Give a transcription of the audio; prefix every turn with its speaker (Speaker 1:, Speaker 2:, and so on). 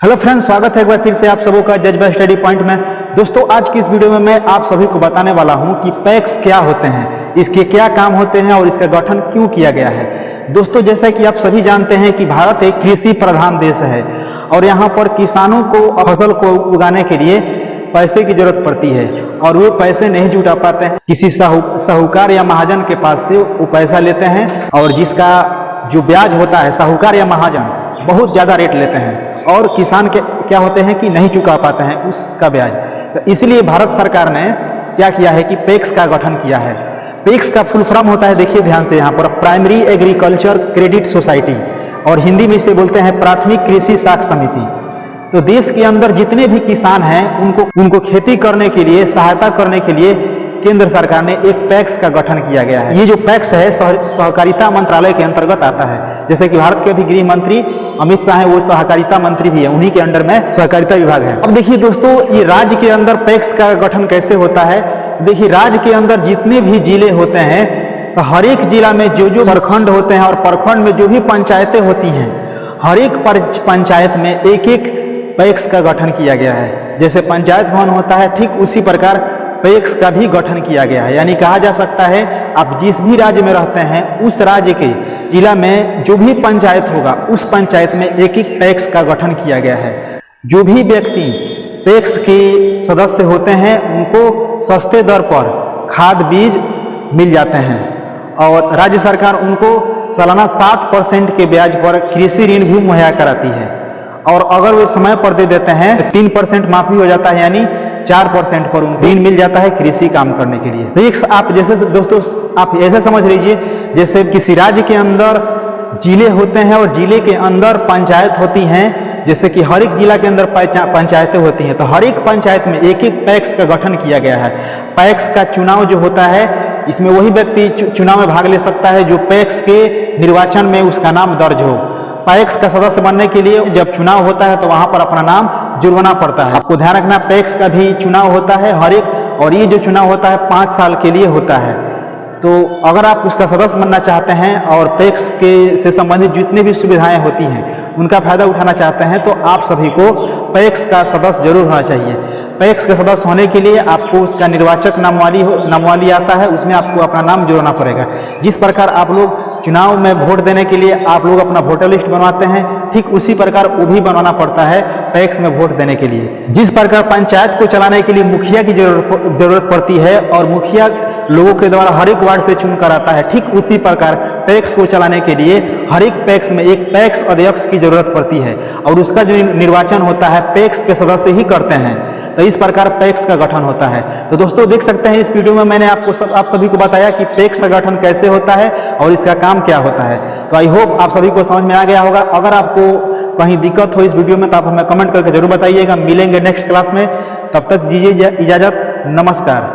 Speaker 1: Hello friends, स्वागत है एक बार फिर से आप सबों का जज बाय स्टडी पॉइंट में। दोस्तों, आज की इस वीडियो में मैं आप सभी को बताने वाला हूं कि पैक्स क्या होते हैं, इसके क्या काम होते हैं और इसका गठन क्यों किया गया है। दोस्तों, जैसा कि आप सभी जानते हैं कि भारत एक कृषि प्रधान देश है और यहाँ पर किसानों को फसल को उगाने के लिए पैसे की जरूरत पड़ती है और वो पैसे नहीं जुटा पाते हैं। किसी साहूकार या महाजन के पास से वो पैसा लेते हैं और जिसका जो ब्याज होता है, साहूकार या महाजन बहुत ज्यादा रेट लेते हैं और किसान के क्या होते हैं कि नहीं चुका पाते हैं उसका ब्याज। तो इसलिए भारत सरकार ने क्या किया है कि पैक्स का गठन किया है। पैक्स का फुल फॉर्म होता है, देखिए ध्यान से, यहाँ पर प्राइमरी एग्रीकल्चर क्रेडिट सोसाइटी, और हिंदी में इसे बोलते हैं प्राथमिक कृषि साख समिति। तो देश के अंदर जितने भी किसान हैं उनको खेती करने के लिए सहायता करने के लिए केंद्र सरकार ने एक पैक्स का गठन किया गया है। ये जो पैक्स है सहकारिता मंत्रालय के अंतर्गत आता है। जैसे कि भारत के अभी गृह मंत्री अमित शाह है, वो सहकारिता मंत्री भी है, उन्हीं के अंडर में सहकारिता विभाग है। अब देखिए दोस्तों, ये राज्य के अंदर पैक्स का गठन कैसे होता है। देखिए, राज्य के अंदर जितने भी जिले होते हैं, तो हर एक जिला में जो प्रखंड होते हैं और प्रखंड में जो भी पंचायतें होती हैं, हर एक पंचायत में एक एक पैक्स का गठन किया गया है। जैसे पंचायत भवन होता है, ठीक उसी प्रकार पैक्स का भी गठन किया गया है। यानी कहा जा सकता है, आप जिस भी राज्य में रहते हैं उस राज्य के जिला में जो भी पंचायत होगा उस पंचायत में एक एक पैक्स का गठन किया गया है। जो भी व्यक्ति पैक्स के सदस्य होते हैं उनको सस्ते दर पर खाद बीज मिल जाते हैं और राज्य सरकार उनको सालाना 7% के ब्याज पर कृषि ऋण भी मुहैया कराती है और अगर वो समय पर दे देते हैं तो 3% माफी हो जाता है, यानी 4% पर उनको ऋण मिल जाता है कृषि काम करने के लिए। पैक्स आप जैसे दोस्तों आप ऐसे समझ लीजिए, जैसे किसी राज्य के अंदर जिले होते हैं और जिले के अंदर पंचायत होती हैं। जैसे कि हर एक जिला के अंदर पंचायतें होती हैं, तो हर एक पंचायत में एक एक पैक्स का गठन किया गया है। पैक्स का चुनाव जो होता है, इसमें वही व्यक्ति चुनाव में भाग ले सकता है जो पैक्स के निर्वाचन में उसका नाम दर्ज हो। पैक्स का सदस्य बनने के लिए जब चुनाव होता है तो वहां पर अपना नाम जुड़वाना पड़ता है। आपको ध्यान रखना, पैक्स का भी चुनाव होता है हर एक, और ये जो चुनाव होता है 5 साल के लिए होता है। तो अगर आप उसका सदस्य बनना चाहते हैं और पैक्स के से संबंधित जितनी भी सुविधाएं होती हैं उनका फायदा उठाना चाहते हैं, तो आप सभी को पैक्स का सदस्य जरूर होना चाहिए। पैक्स का सदस्य होने के लिए आपको उसका निर्वाचक नामवाली आता है, उसमें आपको अपना नाम जोड़ना पड़ेगा। जिस प्रकार आप लोग चुनाव में वोट देने के लिए आप लोग अपना वोटर लिस्ट बनवाते हैं, ठीक उसी प्रकार वो भी बनवाना पड़ता है पैक्स में वोट देने के लिए। जिस प्रकार पंचायत को चलाने के लिए मुखिया की जरूरत पड़ती है और मुखिया लोगों के द्वारा हर एक वार्ड से चुनकर आता है, ठीक उसी प्रकार पैक्स को चलाने के लिए हर एक पैक्स में एक पैक्स अध्यक्ष की जरूरत पड़ती है और उसका जो निर्वाचन होता है पैक्स के सदस्य ही करते हैं। तो इस प्रकार पैक्स का गठन होता है। तो दोस्तों देख सकते हैं, इस वीडियो में मैंने आप सभी को बताया कि पैक्स का गठन कैसे होता है और इसका काम क्या होता है। तो आई होप आप सभी को समझ में आ गया होगा। अगर आपको कहीं दिक्कत हो इस वीडियो में तो आप हमें कमेंट करके जरूर बताइएगा। मिलेंगे नेक्स्ट क्लास में, तब तक दीजिए इजाजत, नमस्कार।